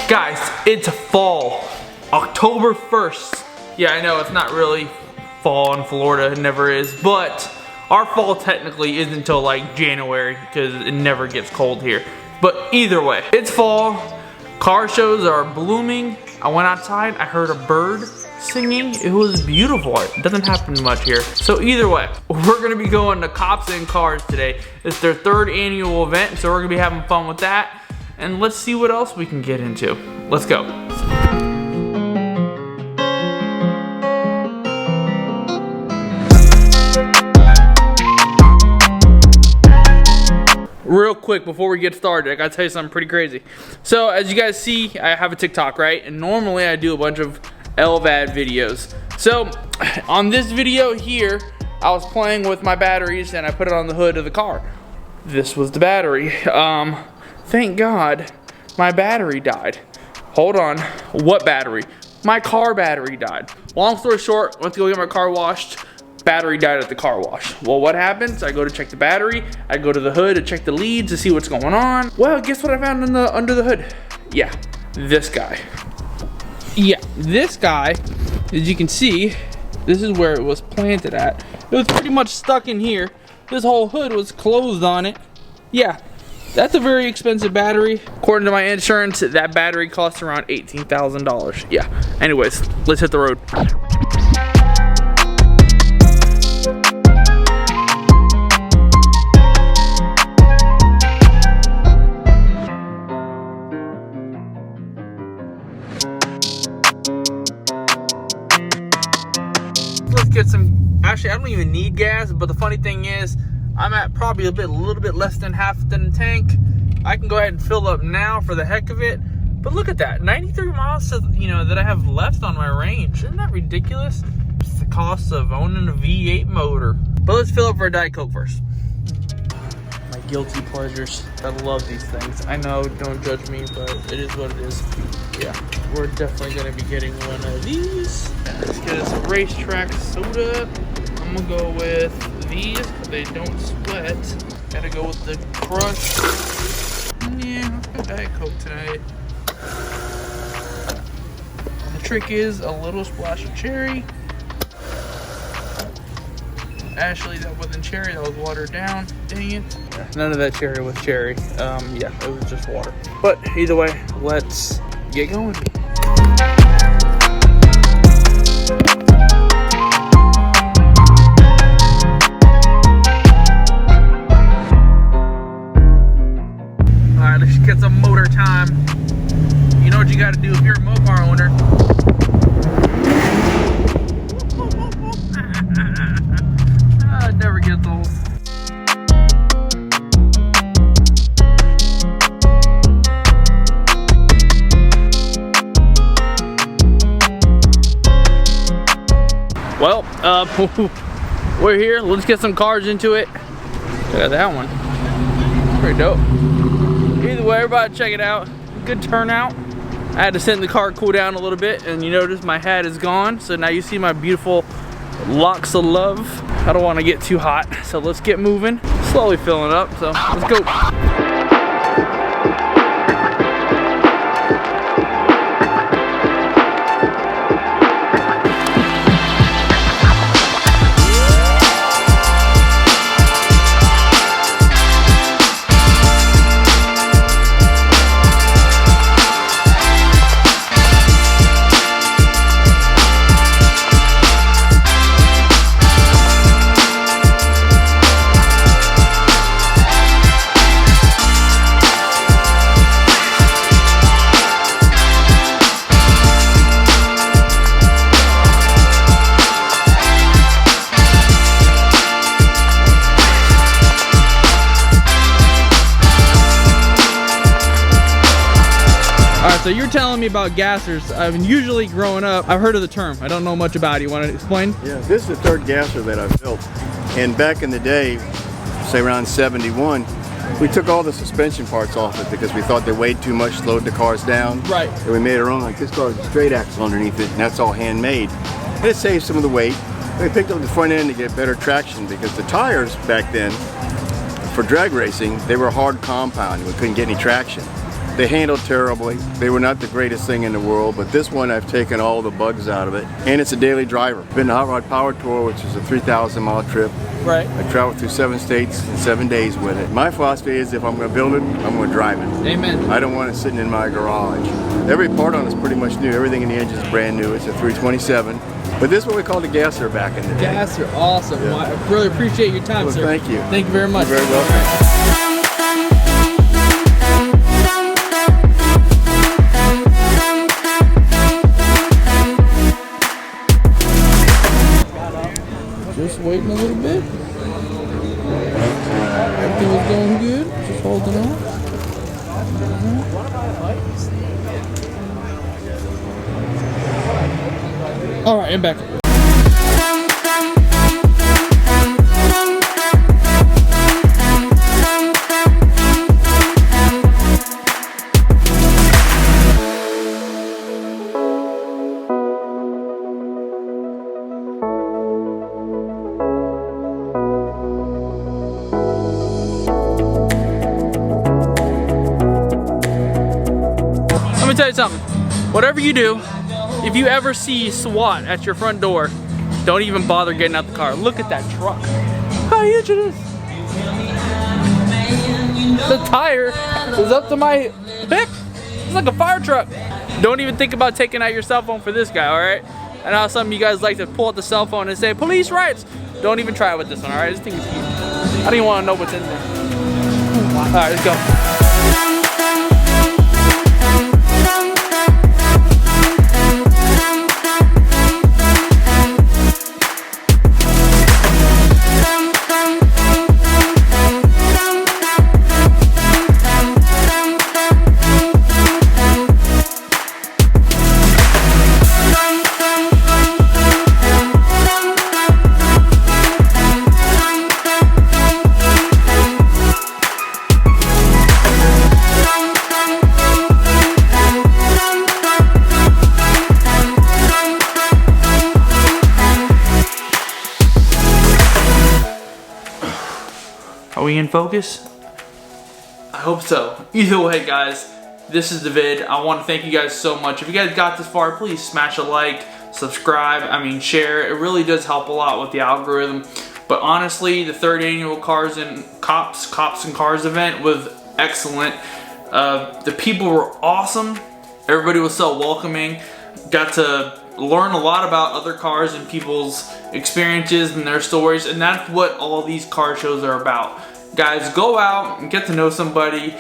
Guys, it's fall, October 1st. Yeah, I know it's not really fall in Florida, it never is, but our fall technically isn't until like January because it never gets cold here. But either way, it's fall, car shows are blooming. I went outside, I heard a bird singing. It was beautiful. It doesn't happen much here. So either way, we're gonna be going to Cops and Cars today. It's their 3rd annual event, so we're gonna be having fun with that. And let's see what else we can get into. Let's go. Real quick before we get started, I gotta tell you something pretty crazy. So as you guys see, I have a TikTok, right? And normally I do a bunch of LVAD videos. So on this video here, I was playing with my batteries and I put it on the hood of the car. This was the battery. Thank God my battery died. Hold on, what battery? My car battery died. Long story short, went to go get my car washed. Battery died at the car wash. Well, what happens? I go to check the battery. I go to the hood to check the leads to see what's going on. Well, guess what I found in under the hood? Yeah, this guy. Yeah, this guy, as you can see, this is where it was planted at. It was pretty much stuck in here. This whole hood was closed on it. Yeah, that's a very expensive battery. According to my insurance, that battery costs around $18,000. Yeah, anyways, let's hit the road. Get some, actually I don't even need gas, but the funny thing is I'm at probably a little bit less than half the tank. I can go ahead and fill up now for the heck of it. But look at that, 93 miles to, that I have left on my range. Isn't that ridiculous? It's the cost of owning a V8 motor. But let's fill up for a Diet Coke first. My guilty pleasures. I love these things. I know, don't judge me, but it is what it is. Yeah, we're definitely gonna be getting one of these. Let's get us a racetrack soda. I'm gonna go with these. They don't sweat. Gotta go with the Crush. Yeah, Diet Coke tonight. And the trick is a little splash of cherry. Actually, that wasn't cherry, that was watered down. Dang it. None of that cherry was cherry. Yeah, it was just water. But either way, let's get going. Alright, let's get some motor time. You know what you gotta do if you're a Mopar owner. It never gets old. Well, we're here. Let's get some cars into it. Look at that one. Pretty dope. Either way, everybody check it out. Good turnout. I had to send the car cool down a little bit, and you notice my hat is gone. So now you see my beautiful locks of love. I don't want to get too hot, so let's get moving. Slowly filling up, so let's go. So you're telling me about gassers. I mean, usually growing up, I've heard of the term. I don't know much about it. You want to explain? Yeah, this is the 3rd gasser that I've built. And back in the day, say around 71, we took all the suspension parts off it because we thought they weighed too much, slowed the cars down. Right. And we made our own, like this car has a straight axle underneath it, and that's all handmade. And it saves some of the weight. We picked up the front end to get better traction because the tires back then, for drag racing, they were hard compound. We couldn't get any traction. They handled terribly. They were not the greatest thing in the world, but this one I've taken all the bugs out of it. And it's a daily driver. Been to Hot Rod Power Tour, which is a 3,000 mile trip. Right. I traveled through 7 states in 7 days with it. My philosophy is if I'm going to build it, I'm going to drive it. Amen. I don't want it sitting in my garage. Every part on it is pretty much new. Everything in the engine is brand new. It's a 327. But this is what we called a gasser back in the day. Gasser, awesome. Yeah. Well, I really appreciate your time, Well, sir. thank you. Thank you very much. You're very welcome. Just waiting a little bit. Everything was going good. Just holding on. All right, I'm back. Let me tell you something. Whatever you do, if you ever see SWAT at your front door, don't even bother getting out the car. Look at that truck. How huge it is. The tire is up to my hip. It's like a fire truck. Don't even think about taking out your cell phone for this guy, all right? I know how some of you guys like to pull out the cell phone and say, police rights. Don't even try it with this one, all right? This thing is huge. I don't even want to know what's in there. All right, let's go. Are we in focus? I hope so. Either way, guys, this is the vid. I want to thank you guys so much. If you guys got this far, please smash a like, subscribe, share. It really does help a lot with the algorithm. But honestly, the 3rd annual Cops and Cars event was excellent. The people were awesome. Everybody was so welcoming. Got to learn a lot about other cars and people's experiences and their stories, and that's what all these car shows are about. Guys, go out and get to know somebody.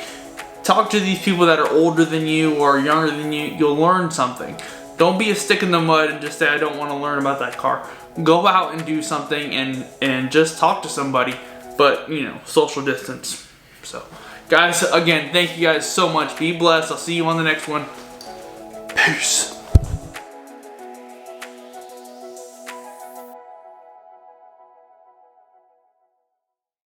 Talk to these people that are older than you or younger than you. You'll learn something. Don't be a stick in the mud and just say, I don't want to learn about that car. Go out and do something and just talk to somebody, but social distance. So guys, again, thank you guys so much. Be blessed. I'll see you on the next one. Peace.